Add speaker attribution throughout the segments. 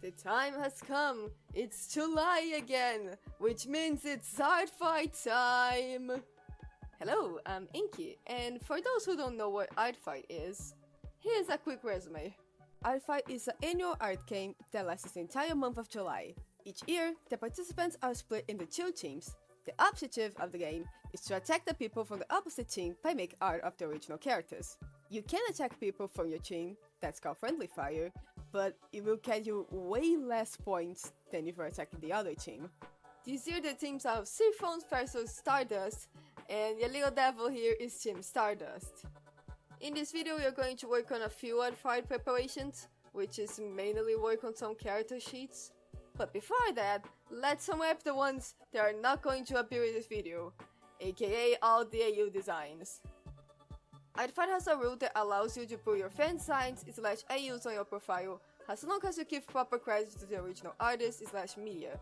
Speaker 1: The time has come. It's July again, which means it's Artfight time! Hello, I'm Inky, and for those who don't know what Artfight is, here's a quick resume. Artfight is an annual art game that lasts the entire month of July. Each year, the participants are split into two teams. The objective of the game is to attack the people from the opposite team by making art of the original characters. You can attack people from your team, that's called friendly fire, but it will get you way less points than if you're attacking the other team. This year the teams are Seaphones versus Stardust, and your little devil here is Team Stardust. In this video we are going to work on a few Artfight preparations, which is mainly work on some character sheets. But before that, let's sum up the ones that are not going to appear in this video, aka all the AU designs. Artfight has a rule that allows you to put your fan signs / AUs on your profile as long as you give proper credit to the original artist / media.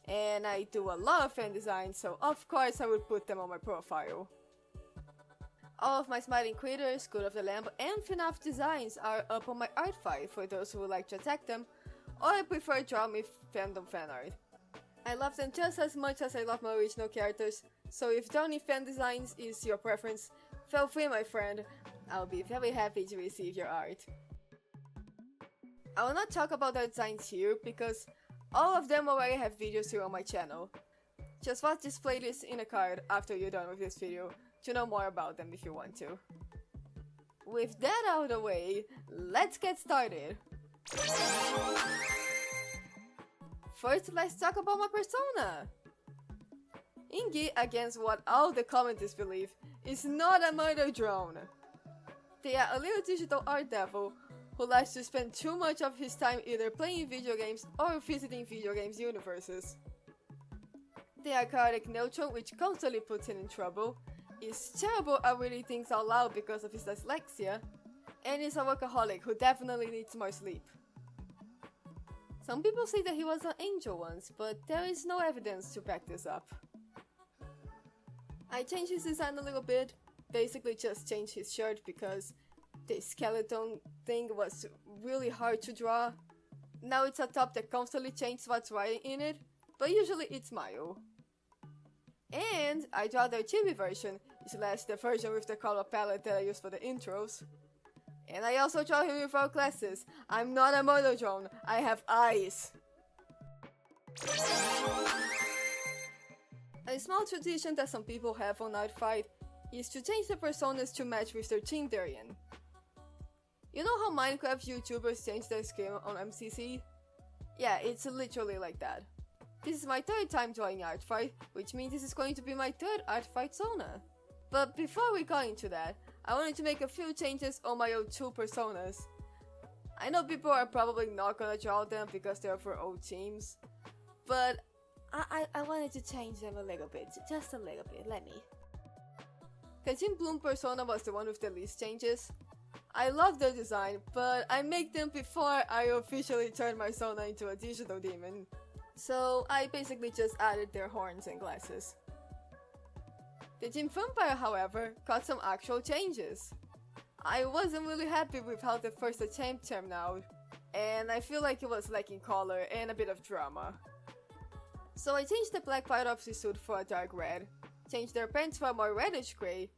Speaker 1: And I do a lot of fan designs, so of course I would put them on my profile. All of my smiling critters, Good of the Lamb, and FNAF designs are up on my Artfight for those who would like to attack them, or I prefer draw me fandom fan art. I love them just as much as I love my original characters, so if drawing fan designs is your preference, feel free my friend, I'll be very happy to receive your art. I will not talk about the designs here because all of them already have videos here on my channel. Just watch this playlist in a card after you're done with this video to know more about them if you want to. With that out of the way, let's get started! First, let's talk about my persona! Inky, against what all the commenters believe, is not a murder drone. They are a little digital art devil who likes to spend too much of his time either playing video games or visiting video games universes. They are chaotic neutral, which constantly puts him in trouble, is terrible at reading things out loud because of his dyslexia, and is a workaholic who definitely needs more sleep. Some people say that he was an angel once, but there is no evidence to back this up. I changed his design a little bit, basically just changed his shirt because the skeleton thing was really hard to draw. Now it's a top that constantly changes what's writing in it, but usually it's Mayo. And I draw the chibi version, / the version with the color palette that I use for the intros. And I also draw him without glasses. I'm not a murder drone, I have eyes. A small tradition that some people have on Artfight is to change the personas to match with their team they're in. You know how Minecraft YouTubers change their skin on MCC? Yeah, it's literally like that. This is my third time joining Artfight, which means this is going to be my third Artfight Sona. But before we got into that, I wanted to make a few changes on my old two personas. I know people are probably not gonna draw them because they're for old teams, but I wanted to change them a little bit, just a little bit, let me. The Team Bloom persona was the one with the least changes. I love their design, but I made them before I officially turned my Sona into a digital demon. So I basically just added their horns and glasses. The Team Vampire, however, got some actual changes. I wasn't really happy with how the first attempt turned out, and I feel like it was lacking color and a bit of drama. So I changed the black part of his suit for a dark red, changed their pants for a more reddish grey,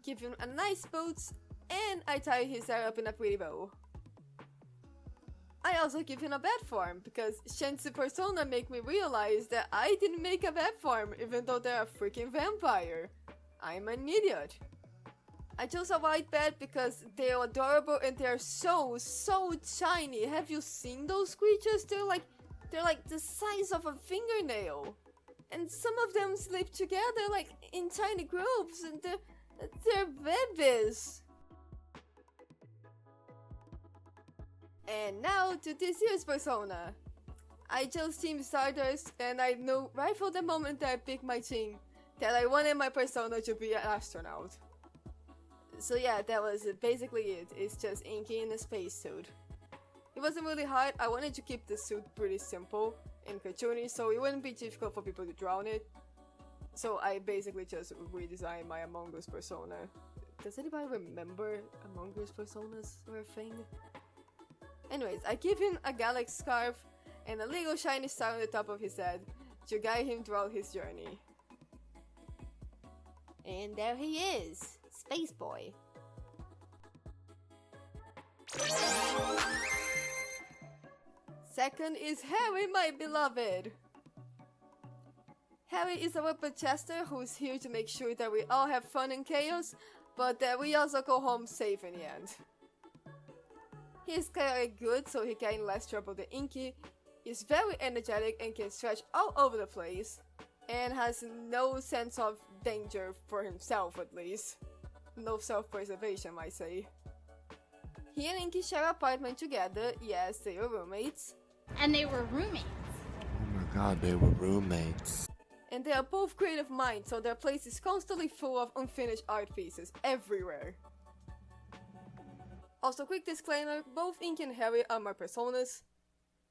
Speaker 1: give him a nice boots, and I tied his hair up in a pretty bow. I also give him a bad form, because Shensi persona make me realize that I didn't make a bad form even though they're a freaking vampire. I'm an idiot. I chose a white bat because they are adorable and they're so tiny. Have you seen those creatures? They're like the size of a fingernail. And some of them sleep together like in tiny groups and they're babies. And now to this year's persona. I chose Team Stardust and I knew right from the moment that I picked my team that I wanted my persona to be an astronaut. So yeah, that was basically it. It's just Inky in a spacesuit. It wasn't really hard. I wanted to keep the suit pretty simple and cartoony so it wouldn't be difficult for people to draw on it. So I basically just redesigned my Among Us persona. Does anybody remember Among Us personas were a thing? Anyways, I give him a Galax scarf and a little shiny star on the top of his head to guide him throughout his journey. And there he is, Space Boy. Second is Harry, my beloved. Harry is a weapon tester who is here to make sure that we all have fun and chaos, but that we also go home safe in the end. He is kinda good, so he get in less trouble than Inky, is very energetic and can stretch all over the place, and has no sense of danger for himself at least. No self-preservation, I say. He and Inky share an apartment together, yes, they are roommates.
Speaker 2: And they were roommates.
Speaker 3: Oh my god, they were roommates.
Speaker 1: And they are both creative minds, so their place is constantly full of unfinished art pieces everywhere. Also, quick disclaimer, both Inky and Harry are my personas,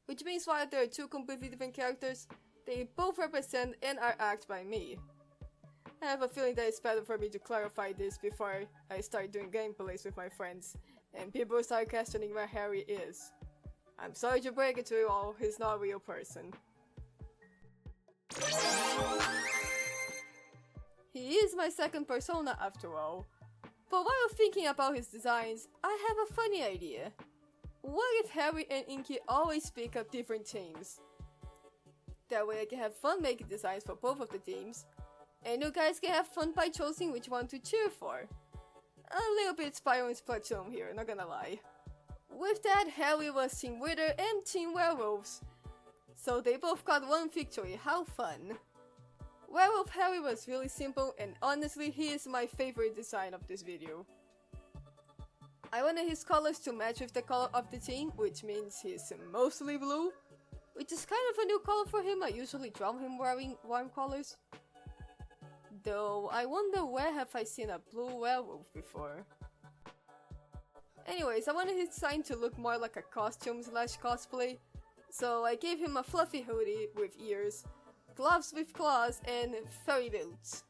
Speaker 1: which means while they are two completely different characters, they both represent and are acted by me. I have a feeling that it's better for me to clarify this before I start doing gameplays with my friends, and people start questioning where Harry is. I'm sorry to break it to you all, he's not a real person. He is my second persona after all. But while thinking about his designs, I have a funny idea. What if Harry and Inky always pick up different teams? That way I can have fun making designs for both of the teams, and you guys can have fun by choosing which one to cheer for. A little bit Spyro and Splatoon here, not gonna lie. With that, Harry was Team Wither and Team Werewolves, so they both got one victory, how fun. Werewolf Harry was really simple, and honestly he is my favorite design of this video. I wanted his colors to match with the color of the team, which means he's mostly blue, which is kind of a new color for him. I usually draw him wearing warm colors. Though I wonder where have I seen a blue werewolf before. Anyways, I wanted his design to look more like a costume slash cosplay, so I gave him a fluffy hoodie with ears, gloves with claws, and furry boots.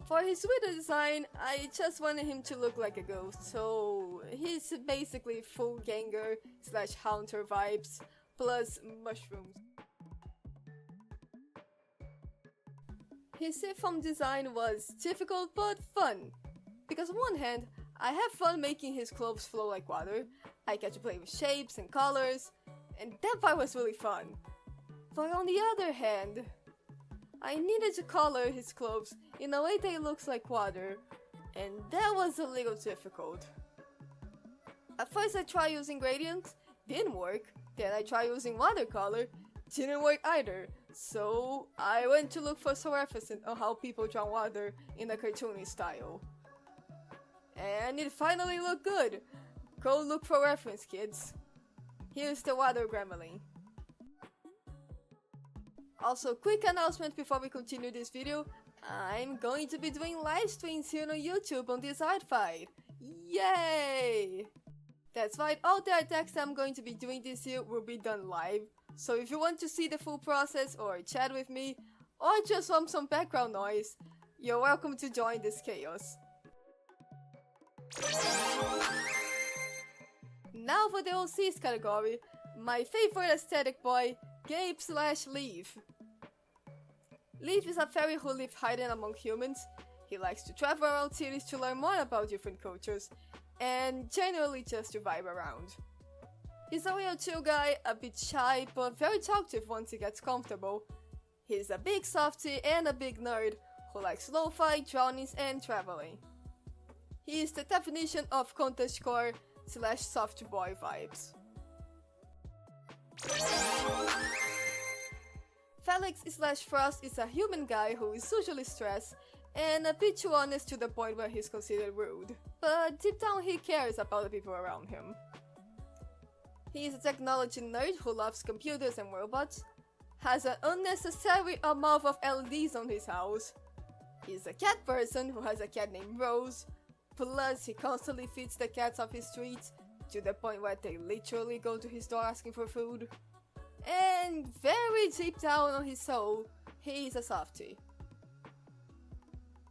Speaker 1: For his wither design, I just wanted him to look like a ghost, so he's basically full Gengar slash Haunter vibes, plus mushrooms. His foam design was difficult but fun, because on one hand, I have fun making his clothes flow like water, I get to play with shapes and colors, and that part was really fun. But on the other hand, I needed to color his clothes in a way that looks like water, and that was a little difficult. At first I tried using gradients, didn't work, then I tried using watercolor, didn't work either, so I went to look for some references on how people draw water in a cartoony style. And it finally looked good! Go look for reference, kids. Here's the water gremlin. Also, quick announcement before we continue this video, I'm going to be doing live streams here on YouTube on this Artfight. Yay! That's right, all the attacks I'm going to be doing this year will be done live, so if you want to see the full process or chat with me, or just want some background noise, you're welcome to join this chaos. Now for the OCs category, my favorite aesthetic boy, Gabe / Leaf. Leaf is a fairy who lives hidden among humans. He likes to travel around cities to learn more about different cultures, and generally just to vibe around. He's a real chill guy, a bit shy, but very talkative once he gets comfortable. He's a big softie and a big nerd, who likes lo-fi, drawings, and traveling. He is the definition of contestcore / soft boy vibes. Felix / Frost is a human guy who is usually stressed and a bit too honest to the point where he's considered rude, but deep down he cares about the people around him. He is a technology nerd who loves computers and robots, has an unnecessary amount of LEDs on his house. He's a cat person who has a cat named Rose, plus he constantly feeds the cats off his streets to the point where they literally go to his door asking for food. And very deep down on his soul, he is a softie.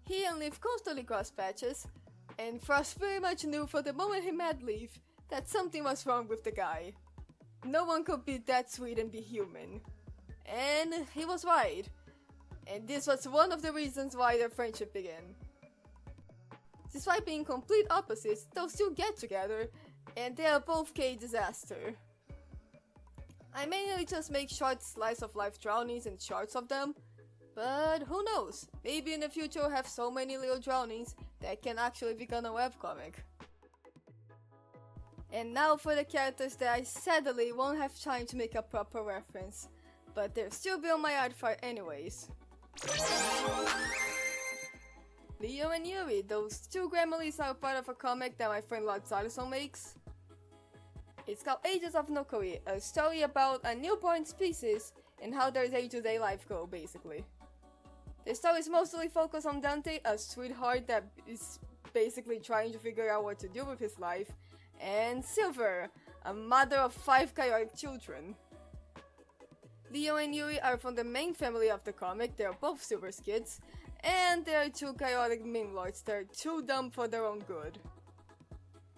Speaker 1: He and Leaf constantly cross patches, and Frost very much knew from the moment he met Leaf that something was wrong with the guy. no one could be that sweet and be human. And he was right. And this was one of the reasons why their friendship began. Despite being complete opposites, those two get together, and they are both a disaster. I mainly just make short slice of life drownings and charts of them, but who knows, maybe in the future we'll have so many little drownings that can actually become a webcomic. And now for the characters that I sadly won't have time to make a proper reference, but they'll still be on my Artfight anyways. Leo and Yuri, those two Gremlins are part of a comic that my friend Lord Zarson makes. It's called Ages of Nokoi, a story about a newborn species and how their day-to-day life go, basically. The story is mostly focused on Dante, a sweetheart that is basically trying to figure out what to do with his life, and Silver, a mother of 5 chaotic children. Leo and Yuri are from the main family of the comic, they are both Silver's kids, and they are 2 chaotic meme lords that are too dumb for their own good.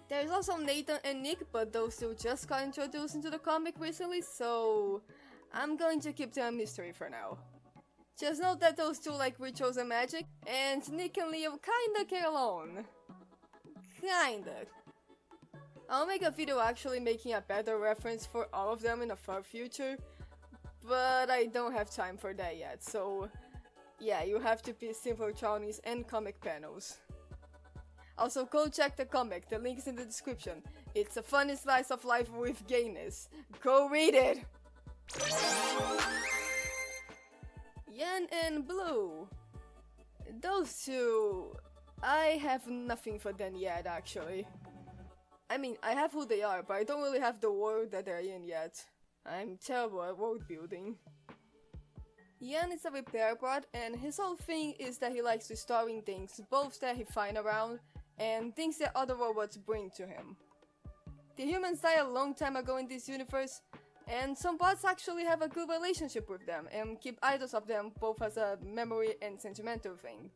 Speaker 1: There's also Nathan and Nick, but those two just got introduced into the comic recently, so I'm going to keep them a mystery for now. Just note that those two like rituals and magic, and Nick and Leo kinda get along. Kinda. I'll make a video actually making a better reference for all of them in the far future, but I don't have time for that yet, so yeah, you have to be simple Chinese and comic panels. Also, go check the comic, the link is in the description. It's a funny slice of life with gayness. Go read it! Yan and Blue. Those two, I have nothing for them yet, actually. I mean, I have who they are, but I don't really have the world that they're in yet. I'm terrible at world building. Yan is a repair bot, and his whole thing is that he likes restoring things, both that he finds around, and things that other robots bring to him. The humans died a long time ago in this universe, and some bots actually have a good relationship with them, and keep items of them both as a memory and sentimental thing.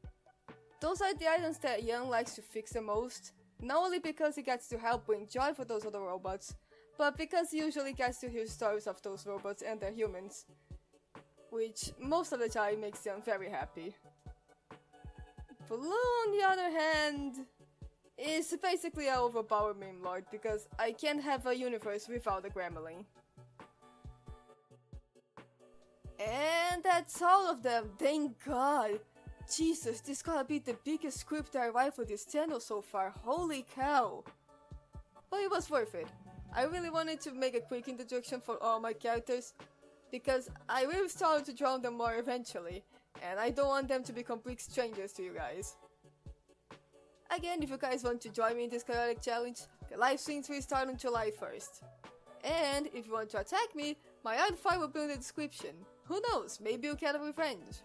Speaker 1: Those are the items that Yan likes to fix the most, not only because he gets to help bring joy for those other robots, but because he usually gets to hear stories of those robots and their humans, which most of the time makes them very happy. Blue, on the other hand, is basically an overpowered meme lord because I can't have a universe without a gremlin. And that's all of them, thank God! Jesus, this gotta be the biggest script that I write for this channel so far, holy cow! But it was worth it. I really wanted to make a quick introduction for all my characters, because I will start to draw them more eventually, and I don't want them to be complete strangers to you guys. Again, if you guys want to join me in this chaotic challenge, the live streams will start on July 1st. And if you want to attack me, my Artfight will be in the description. Who knows, maybe you'll get a revenge.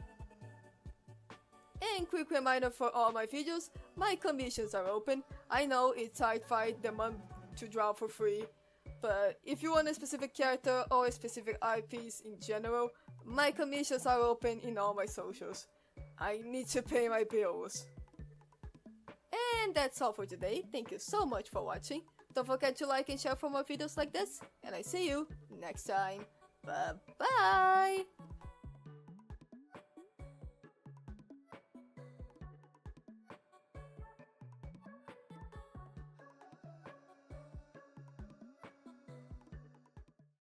Speaker 1: And quick reminder for all my videos, my commissions are open. I know it's Artfight, the month to draw for free, but if you want a specific character or a specific art piece in general, my commissions are open in all my socials. I need to pay my bills. And that's all for today. Thank you so much for watching. Don't forget to like and share for more videos like this, and I see you next time. Bye bye!